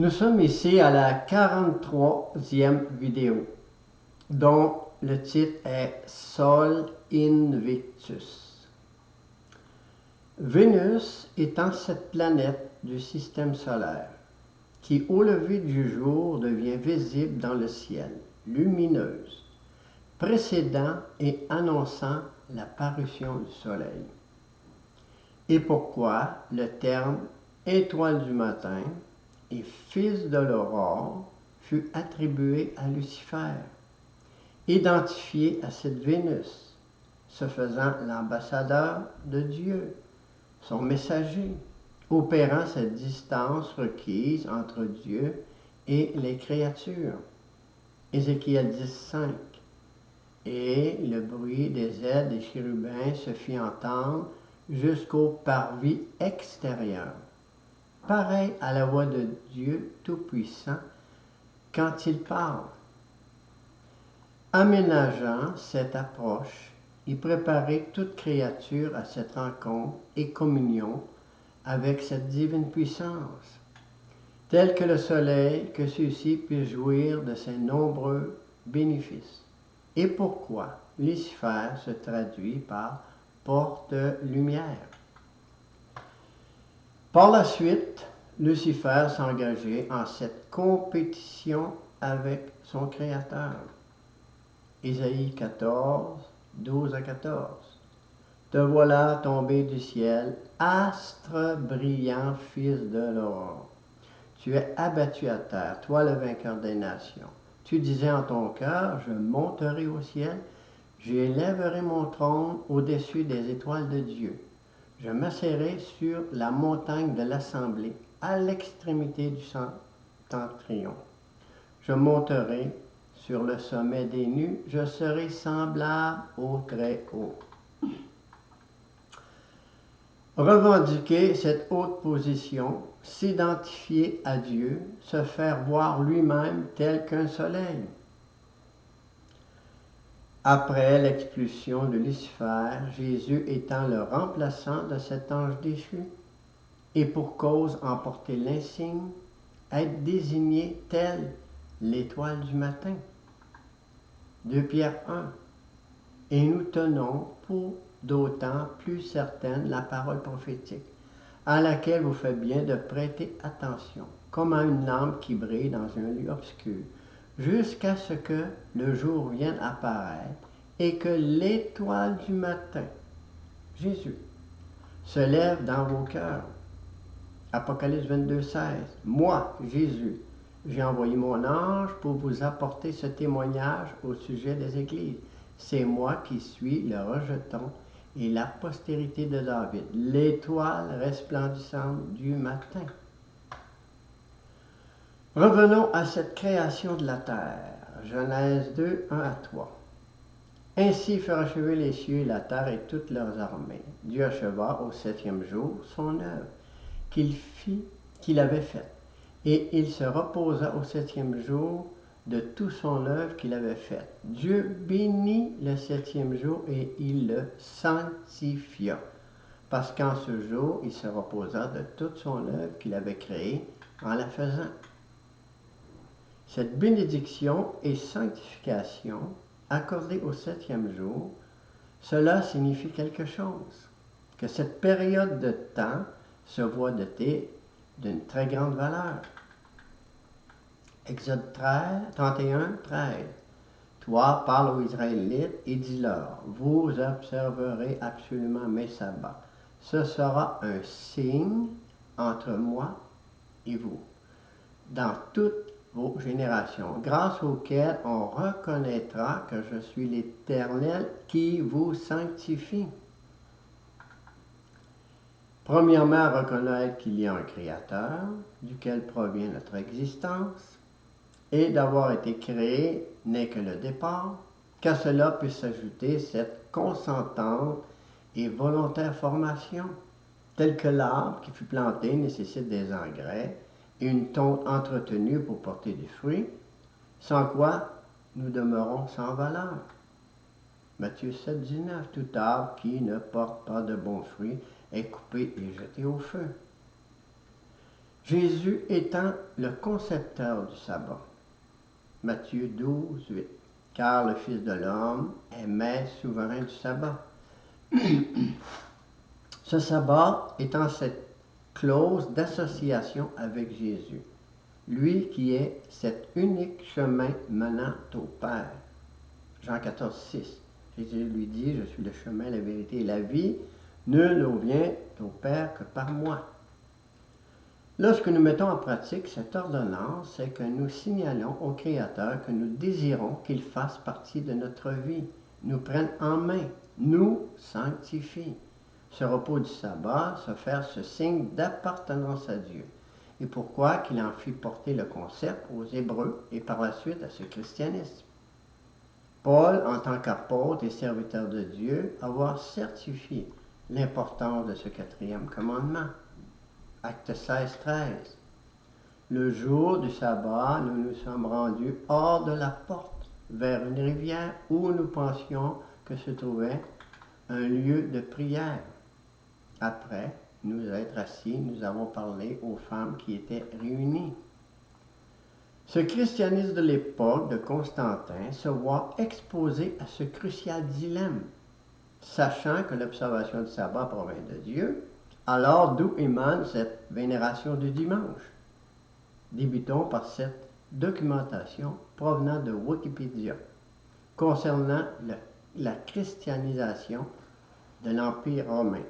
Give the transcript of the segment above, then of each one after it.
Nous sommes ici à la 43e vidéo, dont le titre est Sol Invictus. Vénus étant cette planète du système solaire qui, au lever du jour, devient visible dans le ciel, lumineuse, précédant et annonçant la parution du soleil. Et pourquoi le terme étoile du matin et fils de l'aurore fut attribué à Lucifer, identifié à cette Vénus, se faisant l'ambassadeur de Dieu, son messager, opérant cette distance requise entre Dieu et les créatures. Ézéchiel 10:5. Et le bruit des ailes des chérubins se fit entendre jusqu'au parvis extérieur, pareil à la voix de Dieu Tout-Puissant quand il parle. Aménageant cette approche et préparer toute créature à cette rencontre et communion avec cette divine puissance, tel que le soleil, que celui-ci puisse jouir de ses nombreux bénéfices. Et pourquoi Lucifer se traduit par porte-lumière. Par la suite, Lucifer s'engageait en cette compétition avec son Créateur. Ésaïe 14, 12 à 14. Te voilà tombé du ciel, astre brillant, fils de l'aurore. Tu es abattu à terre, toi le vainqueur des nations. Tu disais en ton cœur, je monterai au ciel, j'élèverai mon trône au-dessus des étoiles de Dieu. Je m'asserai sur la montagne de l'assemblée, à l'extrémité du septentrion. Je monterai sur le sommet des nues, je serai semblable au Très-Haut. Revendiquer cette haute position, s'identifier à Dieu, se faire voir lui-même tel qu'un soleil. Après l'expulsion de Lucifer, Jésus étant le remplaçant de cet ange déchu, et pour cause en porter l'insigne, être désigné tel l'étoile du matin. 2 Pierre 1. Et nous tenons pour d'autant plus certaine la parole prophétique, à laquelle vous faites bien de prêter attention, comme à une lampe qui brille dans un lieu obscur, jusqu'à ce que le jour vienne apparaître et que l'étoile du matin, Jésus, se lève dans vos cœurs. Apocalypse 22:16. Moi, Jésus, j'ai envoyé mon ange pour vous apporter ce témoignage au sujet des églises. C'est moi qui suis le rejeton et la postérité de David, l'étoile resplendissante du matin. Revenons à cette création de la terre. Genèse 2, 1 à 3. Ainsi furent achevés les cieux et la terre et toutes leurs armées. Dieu acheva au 7e jour son œuvre qu'il avait faite. Et il se reposa au 7e jour de tout son œuvre qu'il avait faite. Dieu bénit le 7e jour et il le sanctifia, parce qu'en ce jour, il se reposa de toute son œuvre qu'il avait créée en la faisant. Cette bénédiction et sanctification accordée au 7e jour, cela signifie quelque chose, que cette période de temps se voit dotée d'une très grande valeur. Exode 31, 13. Toi, parle aux Israélites et dis-leur, vous observerez absolument mes sabbats. Ce sera un signe entre moi et vous, dans toutes vos générations, grâce auquel on reconnaîtra que je suis l'Éternel qui vous sanctifie. Premièrement, reconnaître qu'il y a un Créateur, duquel provient notre existence, et d'avoir été créé n'est que le départ, qu'à cela puisse s'ajouter cette consentante et volontaire formation, telle que l'arbre qui fut planté nécessite des engrais et une tonte entretenue pour porter des fruits, sans quoi nous demeurons sans valeur. Matthieu 7, 19. Tout arbre qui ne porte pas de bons fruits est coupé et jeté au feu. Jésus étant le concepteur du sabbat. Matthieu 12, 8. Car le Fils de l'homme est maître souverain du sabbat. Ce sabbat étant cette clause d'association avec Jésus, lui qui est cet unique chemin menant au Père. Jean 14, 6. Jésus lui dit, je suis le chemin, la vérité et la vie. Nul ne vient au Père que par moi. Lorsque nous mettons en pratique cette ordonnance, c'est que nous signalons au Créateur que nous désirons qu'il fasse partie de notre vie, nous prenne en main, nous sanctifie. Ce repos du sabbat, se faire ce signe d'appartenance à Dieu. Et pourquoi qu'il en fit porter le concept aux Hébreux et par la suite à ce christianisme. Paul, en tant qu'apôtre et serviteur de Dieu, avoir certifié l'importance de ce quatrième commandement. Acte 16, 13. Le jour du sabbat, nous nous sommes rendus hors de la porte, vers une rivière où nous pensions que se trouvait un lieu de prière. Après nous être assis, nous avons parlé aux femmes qui étaient réunies. Ce christianisme de l'époque de Constantin se voit exposé à ce crucial dilemme, sachant que l'observation du sabbat provient de Dieu. Alors, d'où émane cette vénération du dimanche? Débutons par cette documentation provenant de Wikipédia concernant la christianisation de l'Empire romain.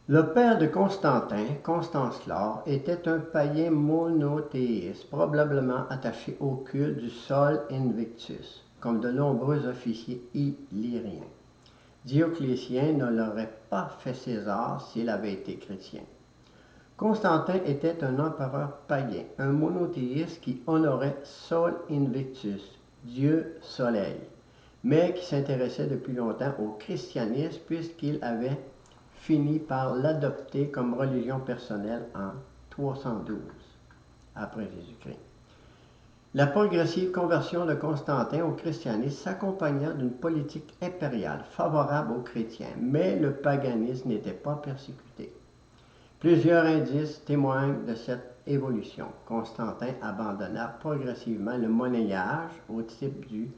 Le père de Constantin, Constancelor, était un païen monothéiste, probablement attaché au culte du Sol Invictus, comme de nombreux officiers illyriens. Dioclétien ne l'aurait pas fait César s'il avait été chrétien. Constantin était un empereur païen, un monothéiste qui honorait Sol Invictus, Dieu Soleil, mais qui s'intéressait depuis longtemps au christianisme puisqu'il avait fini par l'adopter comme religion personnelle en 312 après Jésus-Christ. La progressive conversion de Constantin au christianisme s'accompagna d'une politique impériale favorable aux chrétiens, mais le paganisme n'était pas persécuté. Plusieurs indices témoignent de cette évolution. Constantin abandonna progressivement le monnayage au type du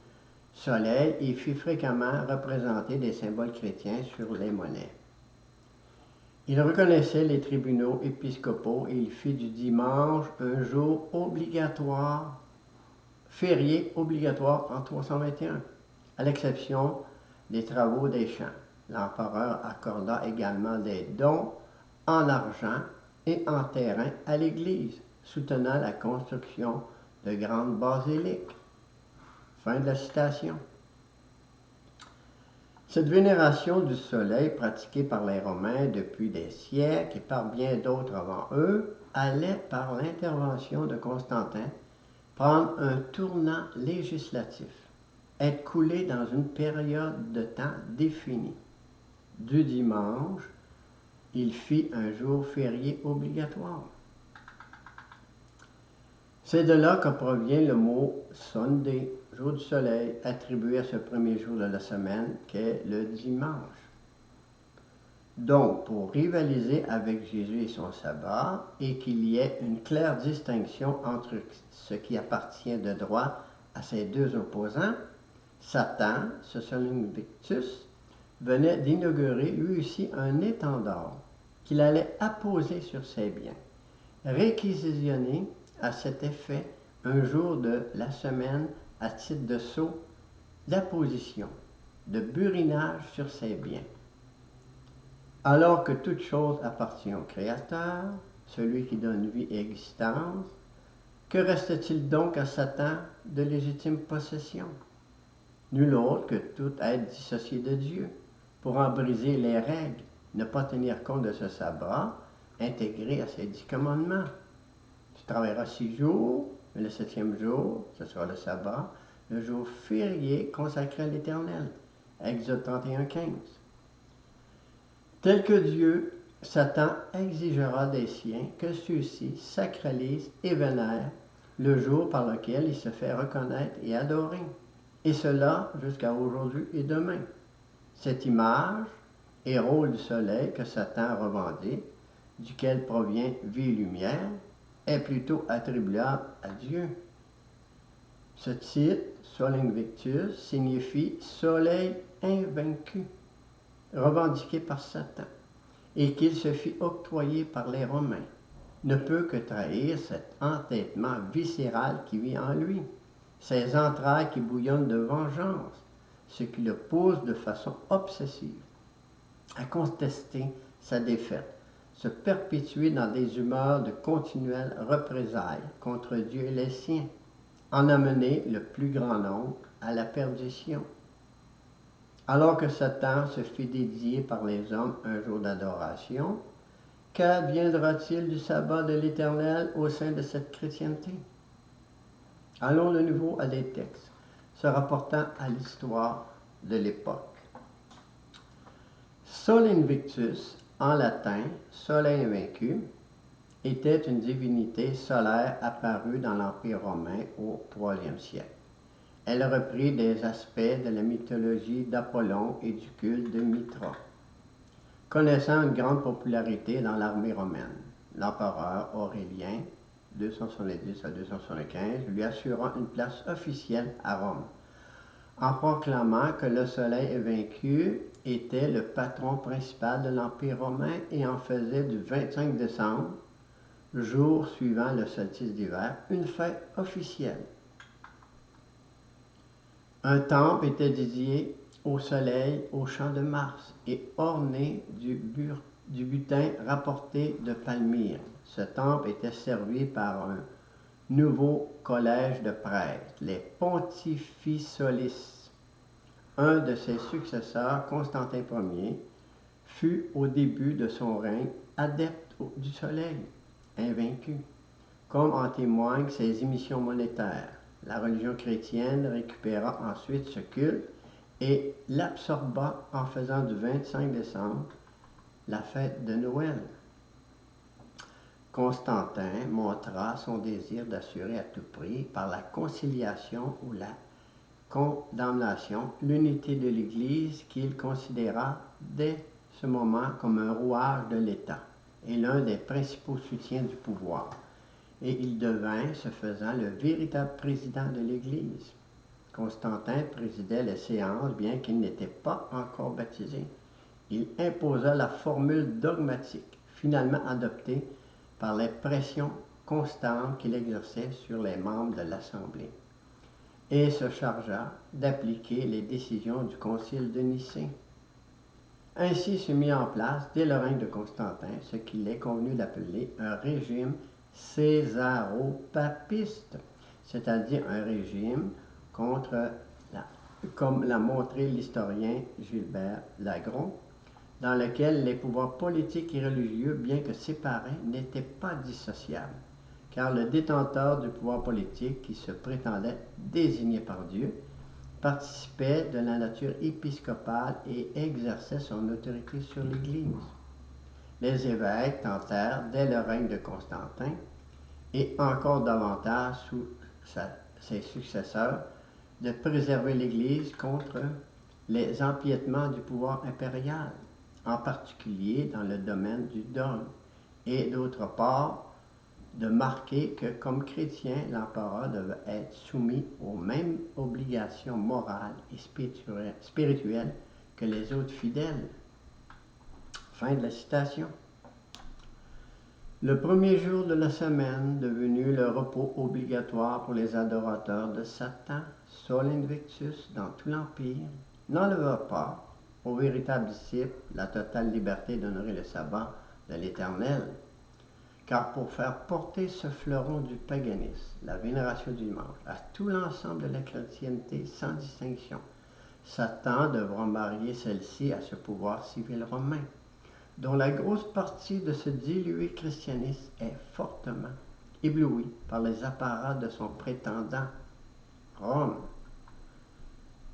soleil et fit fréquemment représenter des symboles chrétiens sur les monnaies. Il reconnaissait les tribunaux épiscopaux et il fit du dimanche un jour obligatoire, férié obligatoire en 321, à l'exception des travaux des champs. L'empereur accorda également des dons en argent et en terrain à l'Église, soutenant la construction de grandes basiliques. Fin de la citation. Cette vénération du soleil pratiquée par les Romains depuis des siècles et par bien d'autres avant eux allait, par l'intervention de Constantin, prendre un tournant législatif, être coulée dans une période de temps définie. Du dimanche, il fit un jour férié obligatoire. C'est de là que provient le mot Sunday, jour du soleil, attribué à ce premier jour de la semaine qu'est le dimanche. Donc, pour rivaliser avec Jésus et son sabbat, et qu'il y ait une claire distinction entre ce qui appartient de droit à ces deux opposants, Satan, ce Sol Invictus, venait d'inaugurer lui aussi un étendard qu'il allait apposer sur ses biens, réquisitionner à cet effet un jour de la semaine à titre de sceau d'apposition, de burinage sur ses biens. Alors que toute chose appartient au Créateur, celui qui donne vie et existence, que reste-t-il donc à Satan de légitime possession? Nul autre que tout être dissocié de Dieu, pour en briser les règles, ne pas tenir compte de ce sabbat, intégré à ses 10 commandements. Tu travailleras 6 jours, mais le 7e jour, ce sera le sabbat, le jour férié consacré à l'Éternel. Exode 31, 15. Tel que Dieu, Satan exigera des siens que ceux-ci sacralisent et vénèrent le jour par lequel il se fait reconnaître et adorer. Et cela jusqu'à aujourd'hui et demain. Cette image et rôle du soleil que Satan revendique duquel provient vie et lumière, est plutôt attribuable à Dieu. Ce titre, Sol Invictus, signifie Soleil invaincu, revendiqué par Satan, et qu'il se fit octroyer par les Romains, ne peut que trahir cet entêtement viscéral qui vit en lui, ses entrailles qui bouillonnent de vengeance, ce qui le pousse de façon obsessive à contester sa défaite, se perpétuer dans des humeurs de continuelles représailles contre Dieu et les siens, en amener le plus grand nombre à la perdition. Alors que Satan se fait dédier par les hommes un jour d'adoration, qu'adviendra-t-il du sabbat de l'Éternel au sein de cette chrétienté? Allons de nouveau à des textes se rapportant à l'histoire de l'époque. Sol Invictus, en latin, Soleil invaincu, était une divinité solaire apparue dans l'Empire romain au IIIe siècle. Elle reprit des aspects de la mythologie d'Apollon et du culte de Mitra. Connaissant une grande popularité dans l'armée romaine, l'empereur Aurélien, 270 à 275, lui assura une place officielle à Rome, en proclamant que le Soleil invaincu était le patron principal de l'Empire romain et en faisait du 25 décembre, jour suivant le solstice d'hiver, une fête officielle. Un temple était dédié au soleil au champ de Mars et orné du butin rapporté de Palmyre. Ce temple était servi par un nouveau collège de prêtres, les Pontificolis. Un de ses successeurs, Constantin Ier, fut au début de son règne adepte du soleil, invaincu, comme en témoignent ses émissions monétaires. La religion chrétienne récupéra ensuite ce culte et l'absorba en faisant du 25 décembre la fête de Noël. Constantin montra son désir d'assurer à tout prix, par la conciliation ou la condamnation, l'unité de l'Église qu'il considéra dès ce moment comme un rouage de l'État et l'un des principaux soutiens du pouvoir. Et il devint, ce faisant, le véritable président de l'Église. Constantin présidait les séances, bien qu'il n'était pas encore baptisé. Il imposa la formule dogmatique, finalement adoptée par les pressions constantes qu'il exerçait sur les membres de l'Assemblée, et se chargea d'appliquer les décisions du Concile de Nicée. Ainsi se mit en place, dès le règne de Constantin, ce qu'il est convenu d'appeler un régime césaropapiste, c'est-à-dire un régime comme l'a montré l'historien Gilbert Lagron, dans lequel les pouvoirs politiques et religieux, bien que séparés, n'étaient pas dissociables, car le détenteur du pouvoir politique, qui se prétendait désigné par Dieu, participait de la nature épiscopale et exerçait son autorité sur l'Église. Les évêques tentèrent, dès le règne de Constantin, et encore davantage sous ses successeurs, de préserver l'Église contre les empiétements du pouvoir impérial, en particulier dans le domaine du dogme, et d'autre part, de marquer que, comme chrétien, l'empereur devait être soumis aux mêmes obligations morales et spirituelles que les autres fidèles. Fin de la citation. Le premier jour de la semaine, devenu le repos obligatoire pour les adorateurs de Satan, Sol Invictus, dans tout l'Empire, n'enleva pas aux véritables disciples la totale liberté d'honorer le sabbat de l'Éternel. Car pour faire porter ce fleuron du paganisme, la vénération du dimanche, à tout l'ensemble de la chrétienté sans distinction, Satan devra marier celle-ci à ce pouvoir civil romain, dont la grosse partie de ce dilué christianisme est fortement ébloui par les apparats de son prétendant, Rome.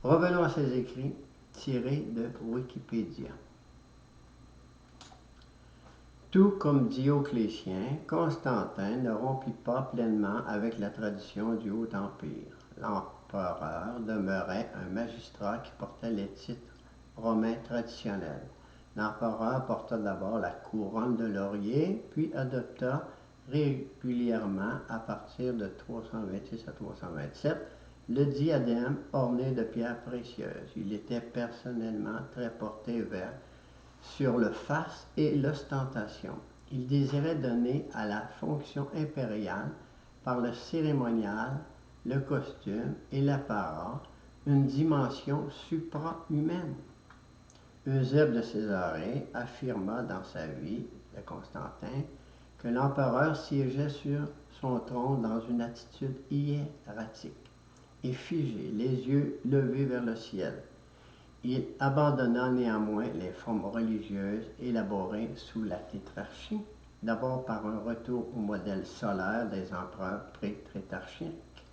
Revenons à ses écrits tirés de Wikipédia. Tout comme Dioclétien, Constantin ne rompit pas pleinement avec la tradition du Haut Empire. L'empereur demeurait un magistrat qui portait les titres romains traditionnels, L'empereur porta d'abord la couronne de laurier, puis adopta régulièrement, à partir de 326 à 327, le diadème orné de pierres précieuses. Il était personnellement très porté sur le faste et l'ostentation. Il désirait donner à la fonction impériale, par le cérémonial, le costume et l'apparat, une dimension supra-humaine. Eusèbe de Césarée affirma dans sa vie de Constantin que l'empereur siégeait sur son trône dans une attitude hiératique et figé, les yeux levés vers le ciel. Il abandonna néanmoins les formes religieuses élaborées sous la tétrarchie, d'abord par un retour au modèle solaire des empereurs pré-tétrarchiques,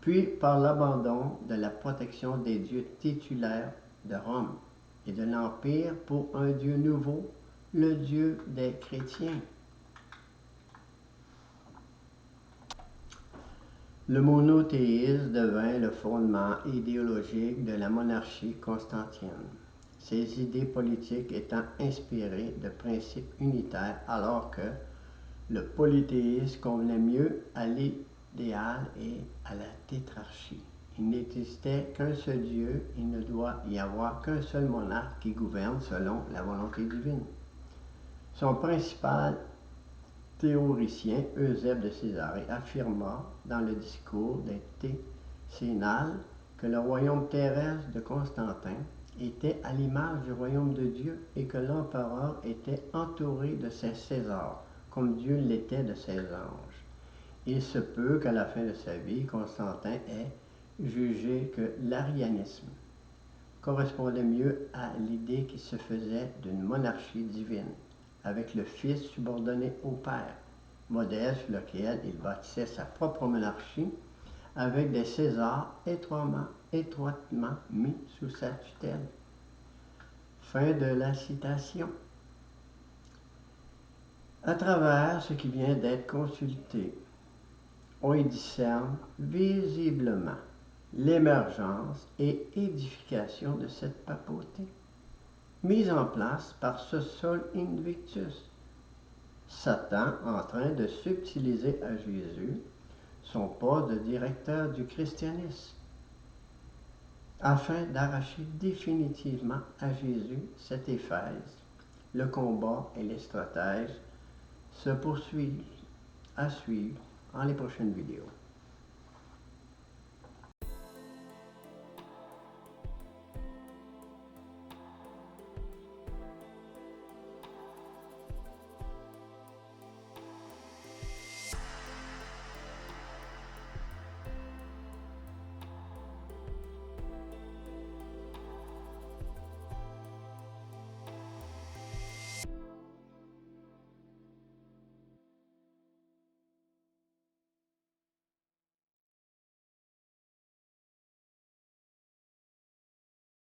puis par l'abandon de la protection des dieux titulaires de Rome et de l'Empire pour un Dieu nouveau, le Dieu des chrétiens. Le monothéisme devint le fondement idéologique de la monarchie constantine, ses idées politiques étant inspirées de principes unitaires, alors que le polythéisme convenait mieux à l'idéal et à la tétrarchie. Il n'existait qu'un seul Dieu, il ne doit y avoir qu'un seul monarque qui gouverne selon la volonté divine. Son principal théoricien, Eusèbe de Césarée, affirma dans le discours des Décennales que le royaume terrestre de Constantin était à l'image du royaume de Dieu et que l'empereur était entouré de ses Césars, comme Dieu l'était de ses anges. Il se peut qu'à la fin de sa vie, Constantin ait jugé que l'arianisme correspondait mieux à l'idée qui se faisait d'une monarchie divine, avec le Fils subordonné au Père, modèle sur lequel il bâtissait sa propre monarchie, avec des Césars étroitement mis sous sa tutelle. Fin de la citation. À travers ce qui vient d'être consulté, on y discerne visiblement l'émergence et édification de cette papauté, mise en place par ce Sol Invictus, Satan en train de subtiliser à Jésus son poste de directeur du christianisme, afin d'arracher définitivement à Jésus cette Éphèse. Le combat et les stratèges se poursuivent à suivre dans les prochaines vidéos.